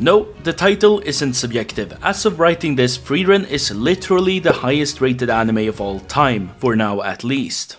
No, the title isn't subjective. As of writing this, Frieren is literally the highest rated anime of all time, for now at least.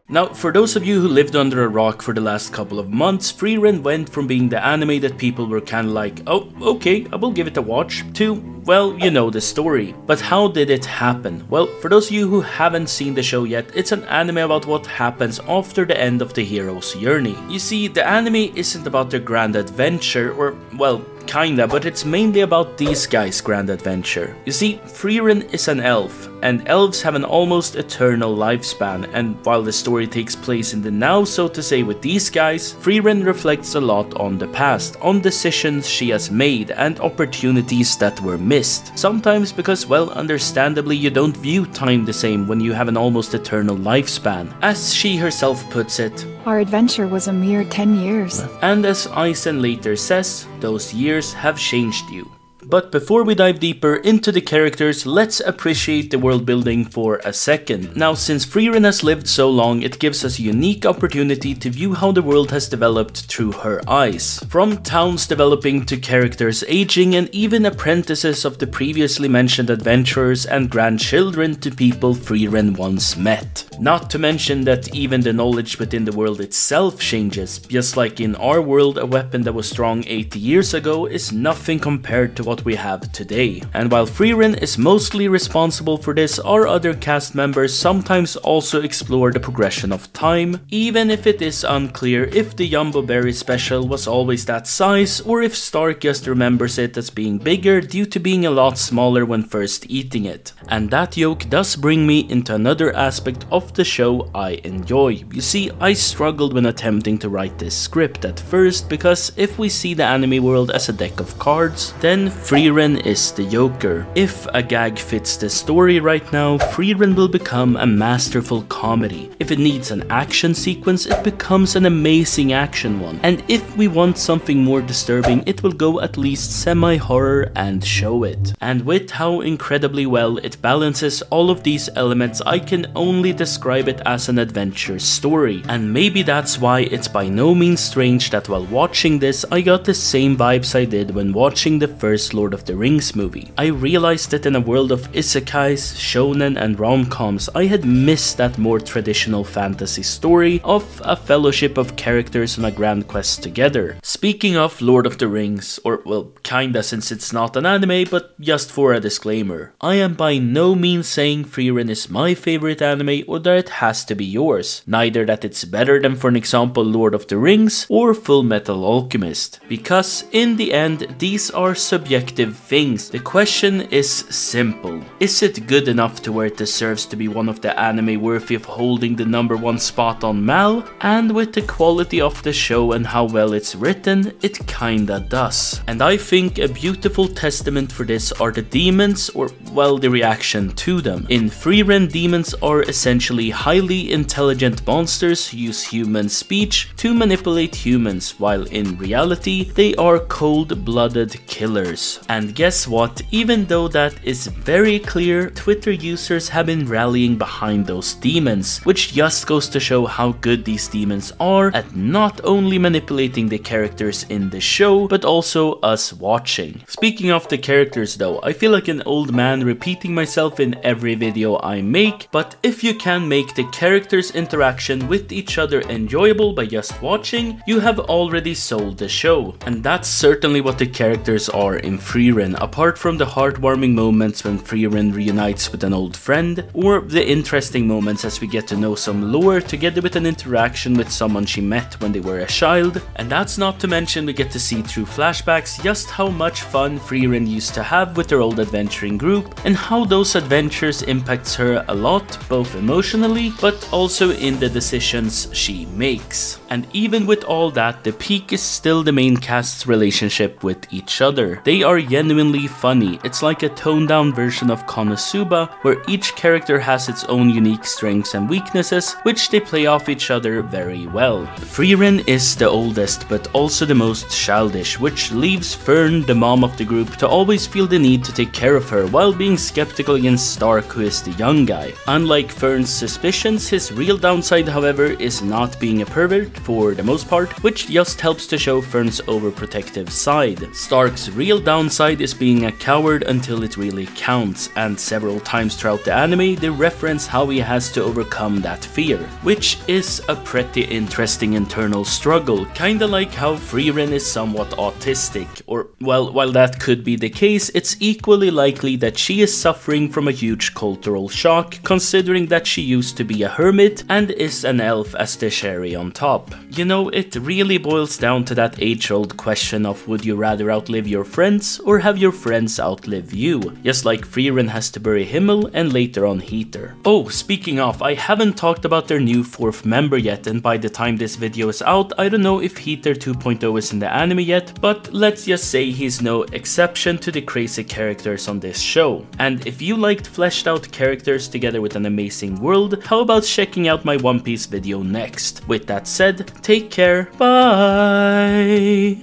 Now, for those of you who lived under a rock for the last couple of months, Frieren went from being the anime that people were kinda like, oh, okay, I will give it a watch, to, well, you know the story. But how did it happen? Well, for those of you who haven't seen the show yet, it's an anime about what happens after the end of the hero's journey. You see, the anime isn't about their grand adventure, or, well, kinda, but it's mainly about these guys' grand adventure. You see, Frieren is an elf, and elves have an almost eternal lifespan, and while the story takes place in the now, so to say, with these guys, Frieren reflects a lot on the past, on decisions she has made, and opportunities that were missed. Sometimes because, well, understandably you don't view time the same when you have an almost eternal lifespan. As she herself puts it, our adventure was a mere 10 years. And as Eisen later says, those years have changed you. But before we dive deeper into the characters, let's appreciate the world building for a second. Now, since Frieren has lived so long, it gives us a unique opportunity to view how the world has developed through her eyes. From towns developing to characters aging, and even apprentices of the previously mentioned adventurers and grandchildren to people Frieren once met. Not to mention that even the knowledge within the world itself changes. Just like in our world, a weapon that was strong 80 years ago is nothing compared to what we have today. And while Frieren is mostly responsible for this, our other cast members sometimes also explore the progression of time, even if it is unclear if the Jumbo Berry special was always that size, or if Stark just remembers it as being bigger due to being a lot smaller when first eating it. And that joke does bring me into another aspect of the show I enjoy. You see, I struggled when attempting to write this script at first, because if we see the anime world as a deck of cards, then Frieren is the Joker. If a gag fits the story right now, Frieren will become a masterful comedy. If it needs an action sequence, it becomes an amazing action one. And if we want something more disturbing, it will go at least semi-horror and show it. And with how incredibly well it balances all of these elements, I can only describe it as an adventure story. And maybe that's why it's by no means strange that while watching this, I got the same vibes I did when watching the first Lord of the Rings movie. I realized that in a world of isekais, shonen and rom-coms, I had missed that more traditional fantasy story of a fellowship of characters on a grand quest together. Speaking of Lord of the Rings, or well, kinda since it's not an anime, but just for a disclaimer, I am by no means saying Frieren is my favorite anime or that it has to be yours. Neither that it's better than, for an example, Lord of the Rings or Full Metal Alchemist. Because in the end, these are subjective things. The question is simple. Is it good enough to where it deserves to be one of the anime worthy of holding the #1 spot on Mal? And with the quality of the show and how well it's written, it kinda does. And I think a beautiful testament for this are the demons, or well, the reaction to them. In Frieren, demons are essentially highly intelligent monsters who use human speech to manipulate humans, while in reality, they are cold-blooded killers. And guess what? Even though that is very clear, Twitter users have been rallying behind those demons, which just goes to show how good these demons are at not only manipulating the characters in the show, but also us watching. Speaking of the characters though, I feel like an old man repeating myself in every video I make, but if you can make the characters' interaction with each other enjoyable by just watching, you have already sold the show. And that's certainly what the characters are in Frieren, apart from the heartwarming moments when Frieren reunites with an old friend, or the interesting moments as we get to know some lore together with an interaction with someone she met when they were a child. And that's not to mention we get to see through flashbacks just how much fun Frieren used to have with her old adventuring group, and how those adventures impacts her a lot, both emotionally but also in the decisions she makes. And even with all that, the peak is still the main cast's relationship with each other. They are genuinely funny. It's like a toned down version of Konosuba, where each character has its own unique strengths and weaknesses, which they play off each other very well. Frieren is the oldest, but also the most childish, which leaves Fern, the mom of the group, to always feel the need to take care of her while being skeptical against Stark, who is the young guy. Unlike Fern's suspicions, his real downside, however, is not being a pervert, for the most part, which just helps to show Fern's overprotective side. Stark's real downside is being a coward until it really counts, and several times throughout the anime they reference how he has to overcome that fear, which is a pretty interesting internal struggle, kinda like how Frieren is somewhat autistic, or well, while that could be the case, it's equally likely that she is suffering from a huge cultural shock, considering that she used to be a hermit and is an elf as the cherry on top. You know, it really boils down to that age-old question of would you rather outlive your friends or have your friends outlive you, just like Frieren has to bury Himmel and later on Heater. Oh, speaking of, I haven't talked about their new 4th member yet, and by the time this video is out, I don't know if Heater 2.0 is in the anime yet, but let's just say he's no exception to the crazy characters on this show. And if you liked fleshed out characters together with an amazing world, how about checking out my One Piece video next? With that said, take care, bye!